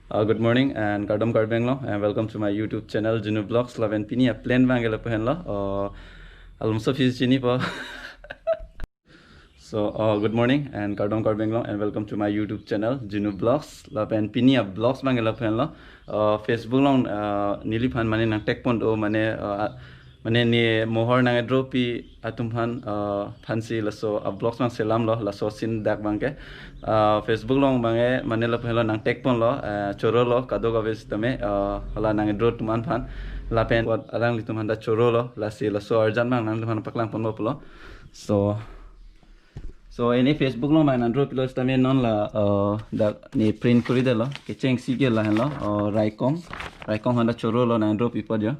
Good morning and Kardam Karbenglo and welcome to my YouTube channel Junu Vlogs Love and Pini a plan bangela penlo alumso phys chini pa so good morning and Kardam Karbenglo and welcome to my YouTube channel Junu Vlogs Love and Pini a vlogs bangela penlo Facebook long nili phan mane nang tek pon o mane ni mohor nang dropi atum phan phansi laso a vlogs mang selam lo laso sin dak bangke Facebook long bange mane lo phelo nang tek pon lo choro lo kado ga ves tame hala nang dro tuman phan la pen wat arang li tuman da choro lo la si laso arjan mang nang phan paklang pon lo pulo so ini Facebook long mang nang dro pilo tame non la da ni print kuri de lo ke cheng si ke la hen lo raikong handa choro lo nang dro pipo jo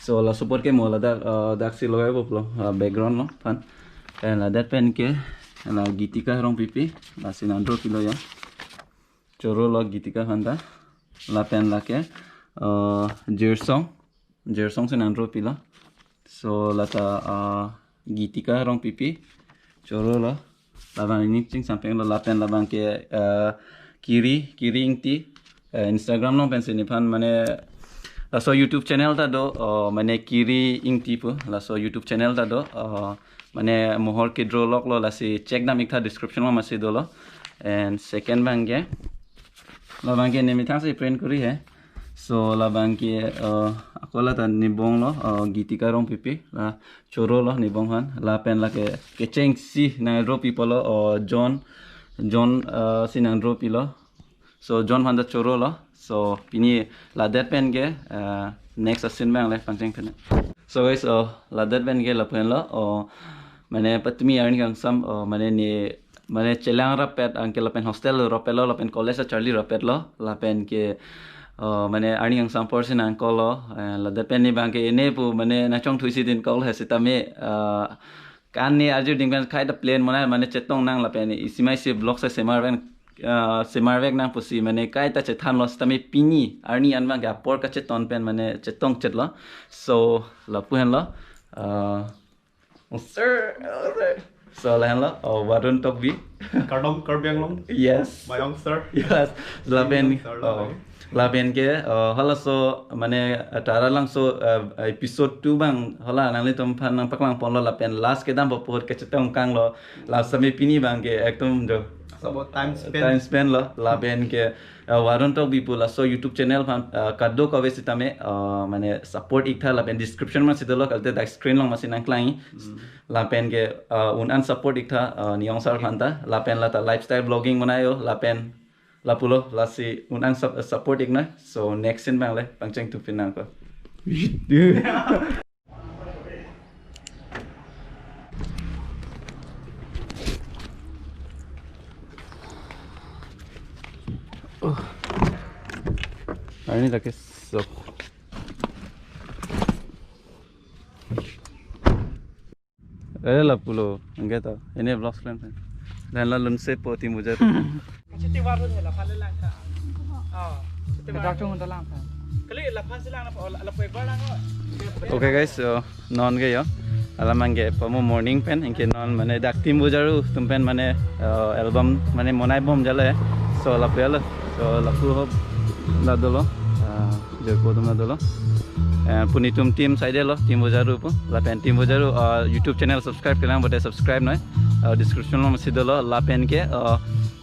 so la support ke mola da si lo pulo background lo phan and la that pen ke la gitika rong pipi la sinandro pilo ya choro lo gitika handa la pen la ke jersong sinandro pilo so la ta gitika rong pipi choro lo la bang ini ching sampeng lo la pen la bang ke kiri ingti Instagram long pen sini pan mane la so YouTube channel ta do mane kiri ingti pu la so YouTube channel ta do mane mohor ke draw lok lo la si check dam ikta description ma masi do lo and second bangge la bangge nemi thang se print kuri hai so la bangge akola ta nibong lo gitika rong pipi la choro lo nibong han la pen la ke cheng si na ro people lo John si na ro pilo so John handa choro lo so pini la that pen ge next asin bang le pangcheng pen so guys la that pen ge la pen lo mane patmi arni kang sam mane chelang rapet angke la pen hostel ropelo la pen college charlie rapet lo la pen ke mane arni kang sam person angko lo la that pen ni bang ke ene pu mane na chong thuisi din call hesitame kan ni aju ding ben khai da plane mane chetong nang la pen isimai se blog se semar ben semarvek nang pusi mane kai ta chethan los tame pini arni anbang ga por ka cheton pen mane chetong chetlo so la puhen lo sir so la hen lo warun tok bi Kardam Karbenglo. yes My young sir. yes la ben ke hala so mane tara lang so episode 2 bang hala nang le tom phan nang paklang pon lo la pen last ke dam por ka chetong kang lo la same pini bang ke ekdom do About time spend lo la ben ke warun tok bi pula so YouTube channel phan kaddo ka vesi tame mane support ikta la pen description ma sidolo kalte da screen long masin angklai la pen ke un support ikta niong sar phanta la pen la ta lifestyle blogging manayo la pen la pulo la si un support ikna so next in bang le pangcheng tu pinang ko ini lagi so la pulo enggak tahu ini vlog plan dan lalu se poti mujar Citi warun la phale lang ka. Citi Kita cuma dalam kan. Kali la phase lang na la poi balang ko. okay guys so non ge yo alaman ge pamo morning pen inke non mane dak tim bujaru tumpen mane album mane monai bom jale so la pela so la pu hob la dolo je ko dum la dolo punitum team side lo tim bujaru pu la pen tim bujaru YouTube channel subscribe kelang bode subscribe noi description lo masi dolo la pen ke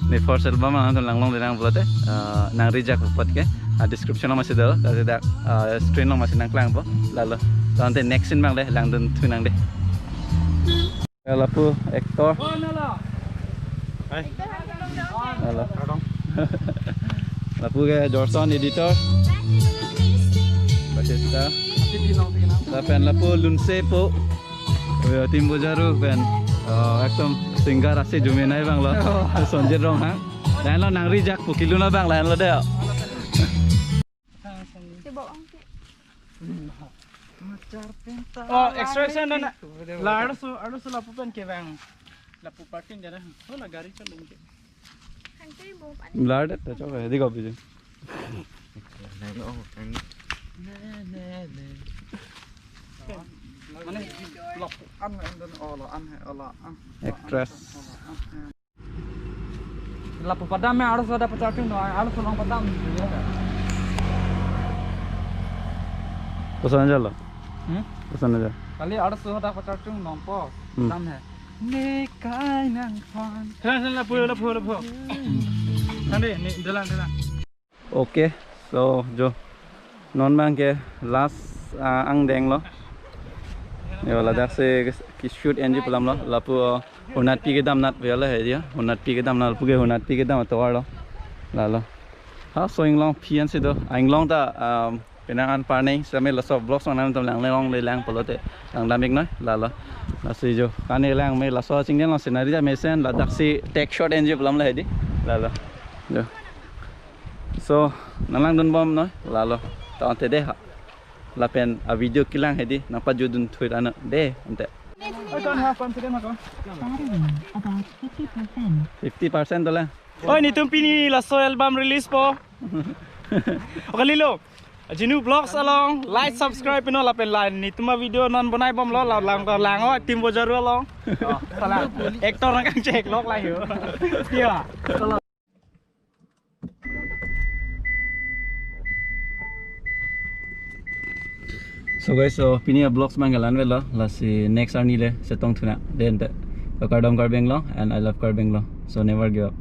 me first album ang langlong dirang bulate nang rejak pot ke description lo masih dolo dari dak screen lo masih nang klang po lalu nanti next in bang deh lang dun tu nang deh lapu actor Oh nala. Hai. lalu lapu ke Jorson editor Batista Citi nong tinggal. lapen lapu lunse po tim bojaru pen ekdom singar ase jumenai bang lo sonjer rong ha dan lo nang rejak pukilu na bang lain lo deh Oh extraction na. La arso la pupen ke bang. La pu parking jara. Oh la gari chalung ke. Blood touch of heavy copy. Mana lock an dan Allah an Allah an. Actress. lapu padam में 800 ada pecahkan no 800 long padam ya Pesan aja lah. hmm Pesan aja. kali 800 ada pecahkan nompo padam है nekai nang fan Sana lapu. Nanti ni dalam. Okay, so jo non bang ke last ang deng lo. Yo la dak se ki shoot enji pelam lo lapu honat pi ke dam nat ve la hai dia honat pi ke dam na lapu ke honat pi ke dam to lo la lo ha so ing long pian se do ang long ta penangan parning same la so blocks on tam lang long le lang polote lang damik noi la se jo kane lang me la so ching den lo scenery ja mesen la dak se take shot enji pelam la hai di la jo so nalang don bom noi la lo ta ante de ha la pen a video kilang hedi napa judun thui ana de ante I don't have confidence ako. Battery about 50%. 50% dola Oy, ni tumpi ni laso album release po. Okay lilo. Jinu vlogs along, like, subscribe pino lapen line ni tuma video non bonai bom lo lang o tim bojaru along. Salah. Actor nak cek log lah yo. Iya. so guys so pini vlogs mangalan vela la si next arni le setong thuna den te to kardom karbeng lo and I love karbeng lo so never give up